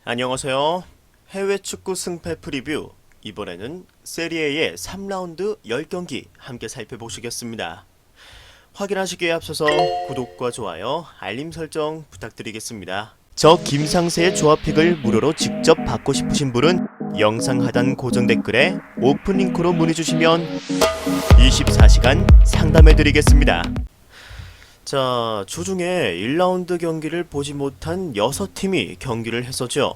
안녕하세요. 해외 축구 승패 프리뷰. 이번에는 세리에의 3라운드 10경기 함께 살펴보시겠습니다. 확인하시기에 앞서서 구독과 좋아요, 알림 설정 부탁드리겠습니다. 저 김상세의 조합픽을 무료로 직접 받고 싶으신 분은 영상 하단 고정 댓글에 오픈 링크로 문의 주시면 24시간 상담해드리겠습니다. 자, 주중에 1라운드 경기를 보지 못한 6팀이 경기를 했었죠.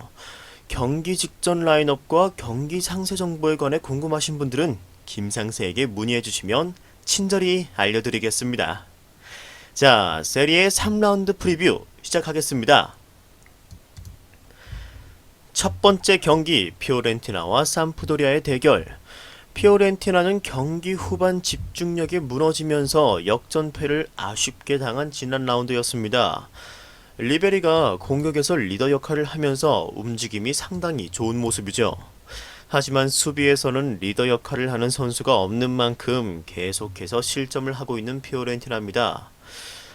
경기 직전 라인업과 경기 상세 정보에 관해 궁금하신 분들은 김상세에게 문의해 주시면 친절히 알려드리겠습니다. 자, 세리에 3라운드 프리뷰 시작하겠습니다. 첫 번째 경기 피오렌티나와 삼프도리아의 대결. 피오렌티나는 경기 후반 집중력이 무너지면서 역전패를 아쉽게 당한 지난 라운드였습니다. 리베리가 공격에서 리더 역할을 하면서 움직임이 상당히 좋은 모습이죠. 하지만 수비에서는 리더 역할을 하는 선수가 없는 만큼 계속해서 실점을 하고 있는 피오렌티나입니다.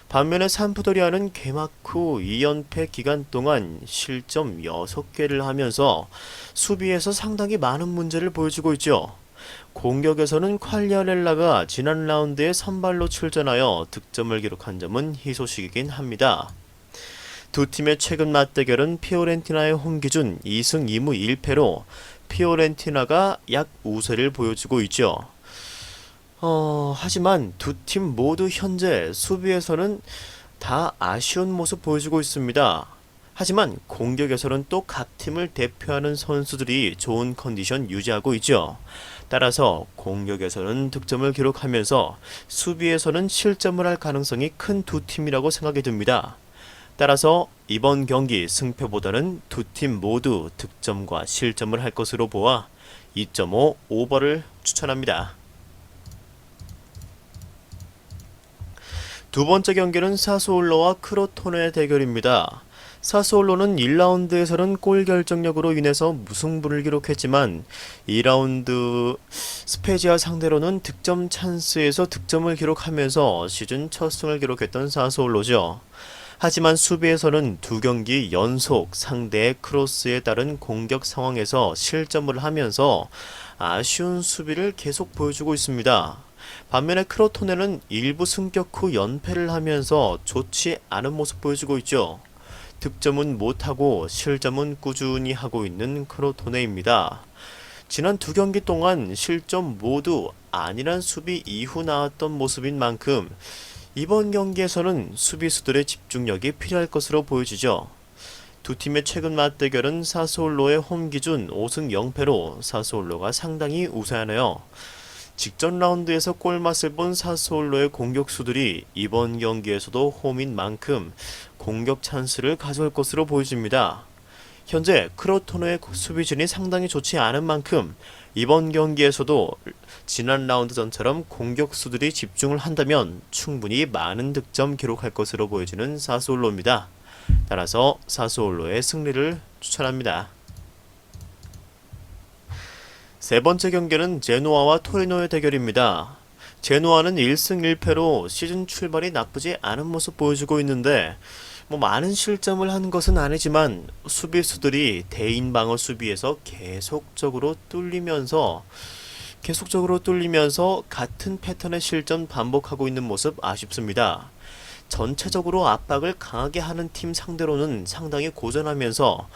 반면에 삼프도리아는 개막 후 2연패 기간 동안 실점 6개를 하면서 수비에서 상당히 많은 문제를 보여주고 있죠. 공격에서는 퀄리아렐라가 지난 라운드에 선발로 출전하여 득점을 기록한 점은 희소식이긴 합니다. 두 팀의 최근 맞대결은 피오렌티나의 홈 기준 2승 2무 1패로 피오렌티나가 약 우세를 보여주고 있죠. 하지만 두 팀 모두 현재 수비에서는 다 아쉬운 모습 보여주고 있습니다. 하지만 공격에서는 또 각 팀을 대표하는 선수들이 좋은 컨디션 유지하고 있죠. 따라서 공격에서는 득점을 기록하면서 수비에서는 실점을 할 가능성이 큰 두 팀이라고 생각이 듭니다. 따라서 이번 경기 승패보다는 두 팀 모두 득점과 실점을 할 것으로 보아 2.5 오버를 추천합니다. 두 번째 경기는 사스올로와 크로토네의 대결입니다. 사스올로는 1라운드에서는 골 결정력으로 인해서 무승부를 기록했지만 2라운드 스페지아 상대로는 득점 찬스에서 득점을 기록하면서 시즌 첫 승을 기록했던 사스올로죠. 하지만 수비에서는 두 경기 연속 상대의 크로스에 따른 공격 상황에서 실점을 하면서 아쉬운 수비를 계속 보여주고 있습니다. 반면에 크로토네는 일부 승격 후 연패를 하면서 좋지 않은 모습 보여주고 있죠. 득점은 못하고 실점은 꾸준히 하고 있는 크로토네입니다. 지난 두 경기 동안 실점 모두 안일한 수비 이후 나왔던 모습인 만큼 이번 경기에서는 수비수들의 집중력이 필요할 것으로 보여지죠. 두 팀의 최근 맞대결은 사스올로의 홈 기준 5승 0패로 사스올로가 상당히 우세하네요. 직전 라운드에서 골맛을 본 사스올로의 공격수들이 이번 경기에서도 홈인 만큼 공격 찬스를 가져올 것으로 보여집니다. 현재 크로토네의 수비진이 상당히 좋지 않은 만큼 이번 경기에서도 지난 라운드 전처럼 공격수들이 집중을 한다면 충분히 많은 득점 기록할 것으로 보여지는 사스올로입니다. 따라서 사스올로의 승리를 추천합니다. 세 번째 경기는 제노아와 토리노의 대결입니다. 제노아는 1승 1패로 시즌 출발이 나쁘지 않은 모습 보여주고 있는데 많은 실점을 한 것은 아니지만 수비수들이 대인 방어 수비에서 계속적으로 뚫리면서 같은 패턴의 실점 반복하고 있는 모습 아쉽습니다. 전체적으로 압박을 강하게 하는 팀 상대로는 상당히 고전하면서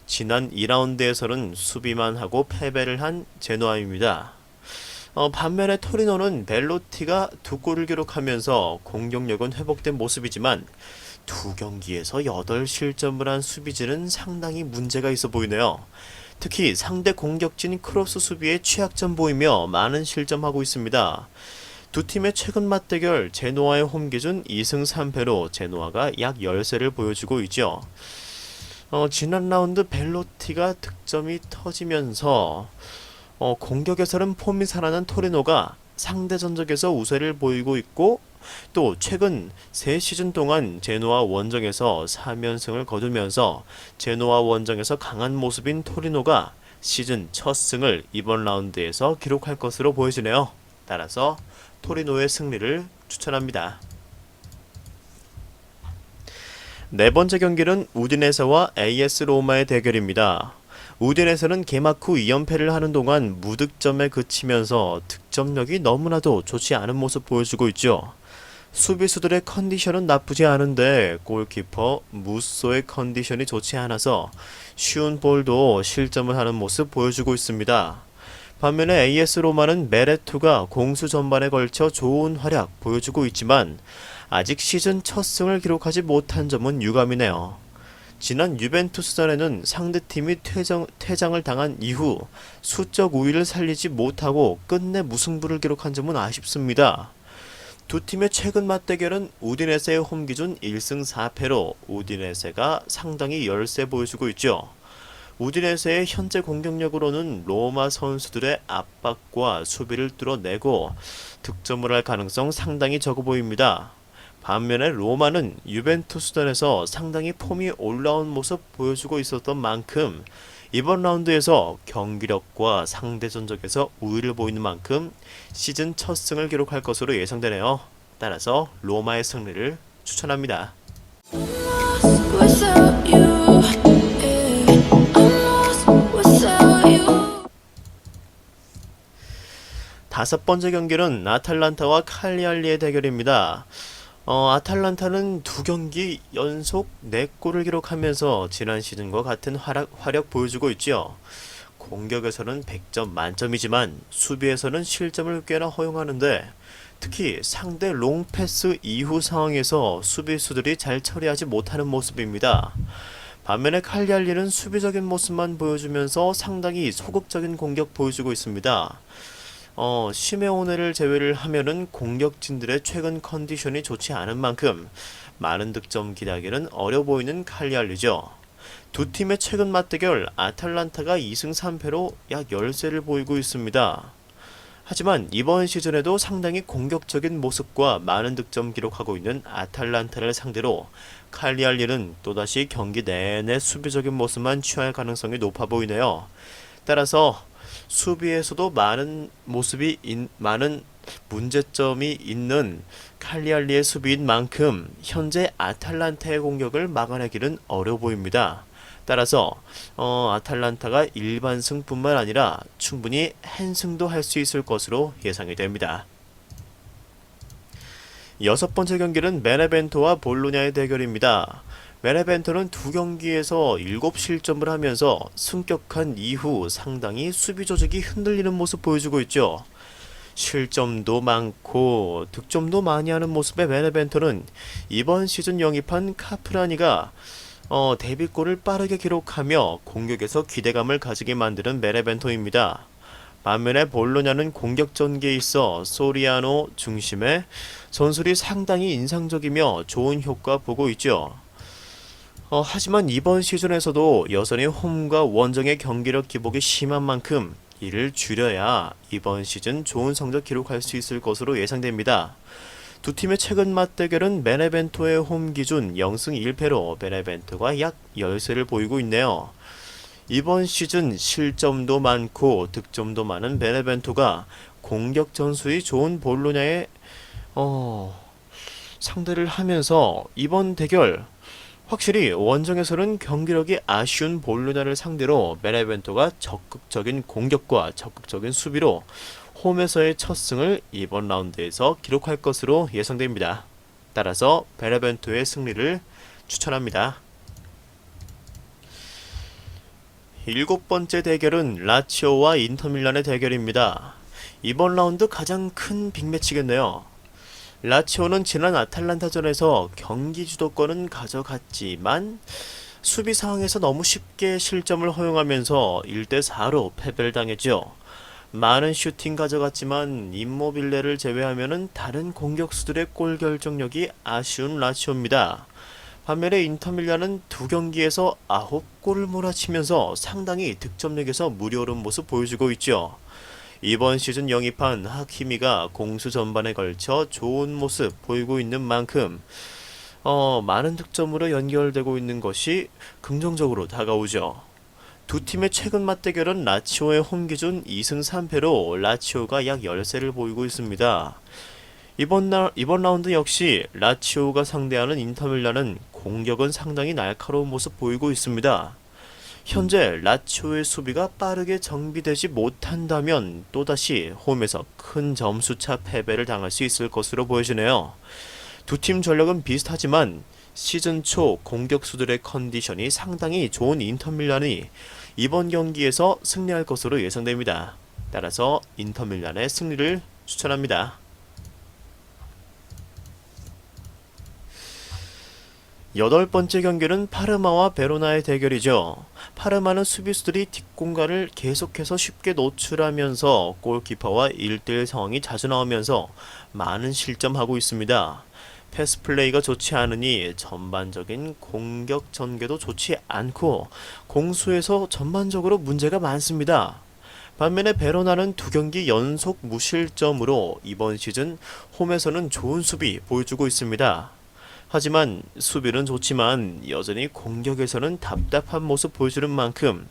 지난 2라운드에서는 수비만 하고 패배를 한 제노아입니다. 반면에 토리노는 벨로티가 두 골을 기록하면서 공격력은 회복된 모습이지만 두 경기에서 8실점을 한 수비진은 상당히 문제가 있어 보이네요. 특히 상대 공격진 크로스 수비에 취약점 보이며 많은 실점하고 있습니다. 두 팀의 최근 맞대결 제노아의 홈 기준 2승 3패로 제노아가 약 열세를 보여주고 있죠. 지난 라운드 벨로티가 득점이 터지면서 공격에서는 폼이 살아난 토리노가 상대 전적에서 우세를 보이고 있고 또 최근 3시즌 동안 제노아 원정에서 3연승을 거두면서 제노아 원정에서 강한 모습인 토리노가 시즌 첫 승을 이번 라운드에서 기록할 것으로 보여지네요. 따라서 토리노의 승리를 추천합니다. 네 번째 경기는 우디네세와 AS 로마의 대결입니다. 우디네세는 개막 후 2연패를 하는 동안 무득점에 그치면서 득점력이 너무나도 좋지 않은 모습 보여주고 있죠. 수비수들의 컨디션은 나쁘지 않은데 골키퍼 무쏘의 컨디션이 좋지 않아서 쉬운 볼도 실점을 하는 모습 보여주고 있습니다. 반면에 AS 로마는 메레투가 공수 전반에 걸쳐 좋은 활약 보여주고 있지만 아직 시즌 첫 승을 기록하지 못한 점은 유감이네요. 지난 유벤투스전에는 상대팀이 퇴장을 당한 이후 수적 우위를 살리지 못하고 끝내 무승부를 기록한 점은 아쉽습니다. 두 팀의 최근 맞대결은 우디네세의 홈기준 1승 4패로 우디네세가 상당히 열세 보여주고 있죠. 우디네세의 현재 공격력으로는 로마 선수들의 압박과 수비를 뚫어내고 득점을 할 가능성 상당히 적어 보입니다. 반면에 로마는 유벤투스전에서 상당히 폼이 올라온 모습 보여주고 있었던 만큼 이번 라운드에서 경기력과 상대 전적에서 우위를 보이는 만큼 시즌 첫 승을 기록할 것으로 예상되네요. 따라서 로마의 승리를 추천합니다. 다섯 번째 경기는 아탈란타와 칼리알리의 대결입니다. 아탈란타는 두 경기 연속 4골을 기록하면서 지난 시즌과 같은 활약 보여주고 있죠. 공격에서는 100점 만점이지만 수비에서는 실점을 꽤나 허용하는데 특히 상대 롱패스 이후 상황에서 수비수들이 잘 처리하지 못하는 모습입니다. 반면에 칼리알리는 수비적인 모습만 보여주면서 상당히 소극적인 공격 보여주고 있습니다. 시메오네를 제외를 하면은 공격진들의 최근 컨디션이 좋지 않은 만큼 많은 득점 기대하기는 어려 보이는 칼리알리죠. 두 팀의 최근 맞대결 아탈란타가 2승 3패로 약 열세를 보이고 있습니다. 하지만 이번 시즌에도 상당히 공격적인 모습과 많은 득점 기록하고 있는 아탈란타를 상대로 칼리알리는 또다시 경기 내내 수비적인 모습만 취할 가능성이 높아 보이네요. 따라서 수비에서도 많은 문제점이 있는 칼리알리의 수비인 만큼 현재 아탈란타의 공격을 막아내기는 어려 보입니다. 따라서 아탈란타가 일반승뿐만 아니라 충분히 한승도 할 수 있을 것으로 예상이 됩니다. 여섯 번째 경기는 베네벤토와 볼로냐의 대결입니다. 베네벤토는 두 경기에서 7실점을 하면서 승격한 이후 상당히 수비 조직이 흔들리는 모습 보여주고 있죠. 실점도 많고 득점도 많이 하는 모습의 베네벤토는 이번 시즌 영입한 카프라니가 데뷔골을 빠르게 기록하며 공격에서 기대감을 가지게 만드는 베네벤토입니다. 반면에 볼로냐는 공격 전개에 있어 소리아노 중심의 전술이 상당히 인상적이며 좋은 효과 보고 있죠. 하지만 이번 시즌에서도 여전히 홈과 원정의 경기력 기복이 심한 만큼 이를 줄여야 이번 시즌 좋은 성적 기록할 수 있을 것으로 예상됩니다. 두 팀의 최근 맞대결은 베네벤토의 홈 기준 0승 1패로 베네벤토가 약 열세를 보이고 있네요. 이번 시즌 실점도 많고 득점도 많은 베네벤토가 공격 전술이 좋은 볼로냐의 상대를 하면서 이번 대결 확실히 원정에서는 경기력이 아쉬운 볼로냐를 상대로 베네벤토가 적극적인 공격과 적극적인 수비로 홈에서의 첫 승을 이번 라운드에서 기록할 것으로 예상됩니다. 따라서 베네벤토의 승리를 추천합니다. 일곱 번째 대결은 라치오와 인터밀란의 대결입니다. 이번 라운드 가장 큰 빅매치겠네요. 라치오는 지난 아탈란타전에서 경기 주도권은 가져갔지만 수비 상황에서 너무 쉽게 실점을 허용하면서 1대4로 패배를 당했죠. 많은 슈팅 가져갔지만 임모빌레를 제외하면 다른 공격수들의 골 결정력이 아쉬운 라치오입니다. 반면에 인터밀란은 두 경기에서 9골을 몰아치면서 상당히 득점력에서 무리오른 모습 보여주고 있죠. 이번 시즌 영입한 하키미가 공수 전반에 걸쳐 좋은 모습 보이고 있는 만큼 많은 득점으로 연결되고 있는 것이 긍정적으로 다가오죠. 두 팀의 최근 맞대결은 라치오의 홈 기준 2승 3패로 라치오가 약 열세를 보이고 있습니다. 이번 라운드 역시 라치오가 상대하는 인터밀란은 공격은 상당히 날카로운 모습 보이고 있습니다. 현재 라치오의 수비가 빠르게 정비되지 못한다면 또다시 홈에서 큰 점수차 패배를 당할 수 있을 것으로 보여지네요. 두 팀 전력은 비슷하지만 시즌 초 공격수들의 컨디션이 상당히 좋은 인터밀란이 이번 경기에서 승리할 것으로 예상됩니다. 따라서 인터밀란의 승리를 추천합니다. 여덟 번째 경기는 파르마와 베로나의 대결이죠. 파르마는 수비수들이 뒷공간을 계속해서 쉽게 노출하면서 골키퍼와 1대1 상황이 자주 나오면서 많은 실점하고 있습니다. 패스 플레이가 좋지 않으니 전반적인 공격 전개도 좋지 않고 공수에서 전반적으로 문제가 많습니다. 반면에 베로나는 두 경기 연속 무실점으로 이번 시즌 홈에서는 좋은 수비 보여주고 있습니다. 하지만 수비는 좋지만 여전히 공격에서는 답답한 모습 보여주는 만큼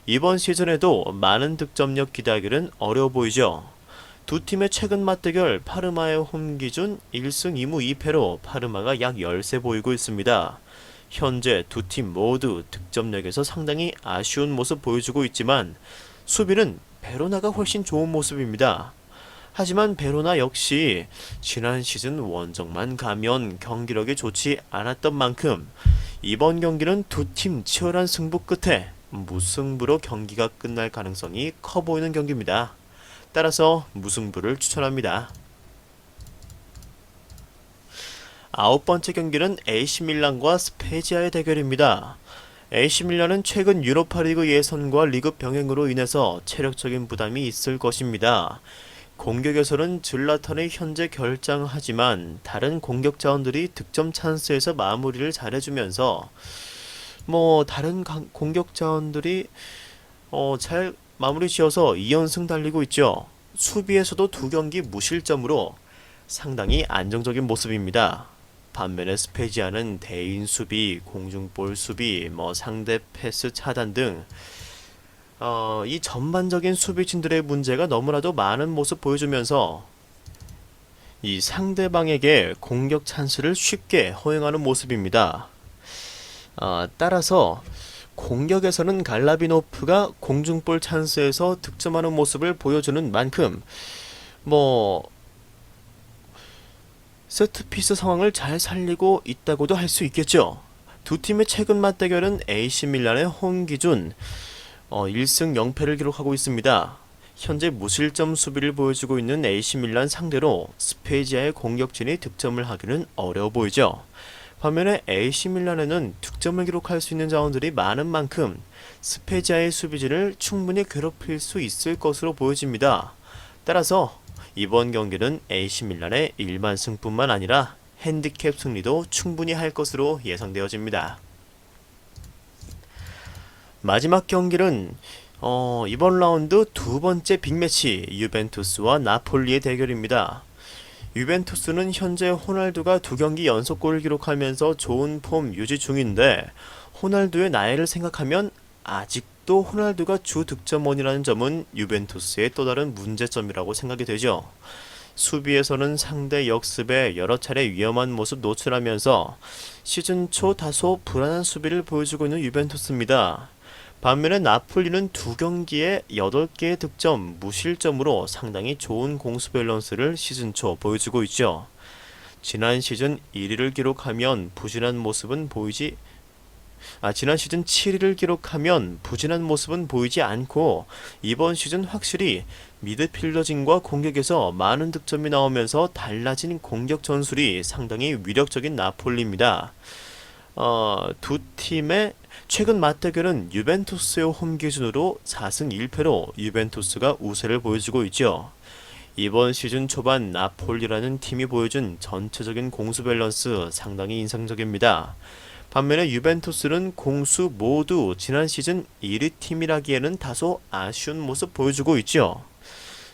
이번 시즌에도 많은 득점력 기대하기는 어려워 보이죠. 두 팀의 최근 맞대결 파르마의 홈 기준 1승 2무 2패로 파르마가 약 열세 보이고 있습니다. 현재 두 팀 모두 득점력에서 상당히 아쉬운 모습 보여주고 있지만 수비는 베로나가 훨씬 좋은 모습입니다. 하지만 베로나 역시 지난 시즌 원정만 가면 경기력이 좋지 않았던 만큼 이번 경기는 두 팀 치열한 승부 끝에 무승부로 경기가 끝날 가능성이 커 보이는 경기입니다. 따라서 무승부를 추천합니다. 아홉 번째 경기는 AC 밀란과 스페지아의 대결입니다. AC 밀란은 최근 유로파리그 예선과 리그 병행으로 인해서 체력적인 부담이 있을 것입니다. 공격에서는 질라탄이 현재 결장하지만 다른 공격 자원들이 득점 찬스에서 마무리를 잘해주면서 다른 공격 자원들이 잘 마무리 지어서 2연승 달리고 있죠. 수비에서도 두 경기 무실점으로 상당히 안정적인 모습입니다. 반면에 스페지아는 대인 수비, 공중볼 수비, 상대 패스 차단 등 이 전반적인 수비진들의 문제가 너무나도 많은 모습 보여주면서 이 상대방에게 공격 찬스를 쉽게 허용하는 모습입니다. 따라서 공격에서는 갈라비노프가 공중볼 찬스에서 득점하는 모습을 보여주는 만큼 세트피스 상황을 잘 살리고 있다고도 할 수 있겠죠. 두 팀의 최근 맞대결은 AC 밀란의 홈 기준 1승 0패를 기록하고 있습니다. 현재 무실점 수비를 보여주고 있는 AC 밀란 상대로 스페지아의 공격진이 득점을 하기는 어려워 보이죠. 반면에 AC 밀란에는 득점을 기록할 수 있는 자원들이 많은 만큼 스페지아의 수비진을 충분히 괴롭힐 수 있을 것으로 보여집니다. 따라서 이번 경기는 AC 밀란의 일반 승뿐만 아니라 핸디캡 승리도 충분히 할 것으로 예상되어집니다. 마지막 경기는 이번 라운드 두 번째 빅매치 유벤투스와 나폴리의 대결입니다. 유벤투스는 현재 호날두가 두 경기 연속골을 기록하면서 좋은 폼 유지 중인데 호날두의 나이를 생각하면 아직도 호날두가 주 득점원이라는 점은 유벤투스의 또 다른 문제점이라고 생각이 되죠. 수비에서는 상대 역습에 여러 차례 위험한 모습 노출하면서 시즌 초 다소 불안한 수비를 보여주고 있는 유벤투스입니다. 반면에 나폴리는 두 경기에 8개의 득점, 무실점으로 상당히 좋은 공수 밸런스를 시즌 초 보여주고 있죠. 지난 시즌 1위를 기록하면 부진한 모습은 보이지 지난 시즌 7위를 기록하면 부진한 모습은 보이지 않고 이번 시즌 확실히 미드필더진과 공격에서 많은 득점이 나오면서 달라진 공격 전술이 상당히 위력적인 나폴리입니다. 두 팀의 최근 맞대결은 유벤투스의 홈 기준으로 4승 1패로 유벤투스가 우세를 보여주고 있죠. 이번 시즌 초반 나폴리라는 팀이 보여준 전체적인 공수 밸런스 상당히 인상적입니다. 반면에 유벤투스는 공수 모두 지난 시즌 1위 팀이라기에는 다소 아쉬운 모습 보여주고 있죠.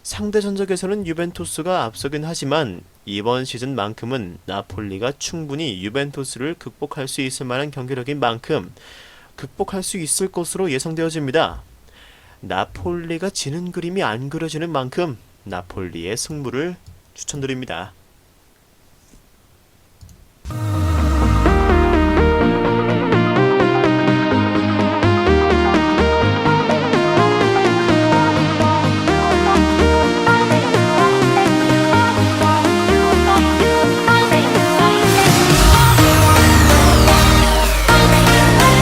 상대 전적에서는 유벤투스가 앞서긴 하지만 이번 시즌만큼은 나폴리가 충분히 유벤투스를 극복할 수 있을 만한 경기력인 만큼 극복할 수 있을 것으로 예상되어집니다. 나폴리가 지는 그림이 안 그려지는 만큼 나폴리의 승부를 추천드립니다.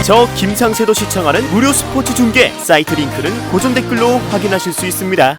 저 김상세도 시청하는 무료 스포츠 중계 사이트 링크는 고정 댓글로 확인하실 수 있습니다.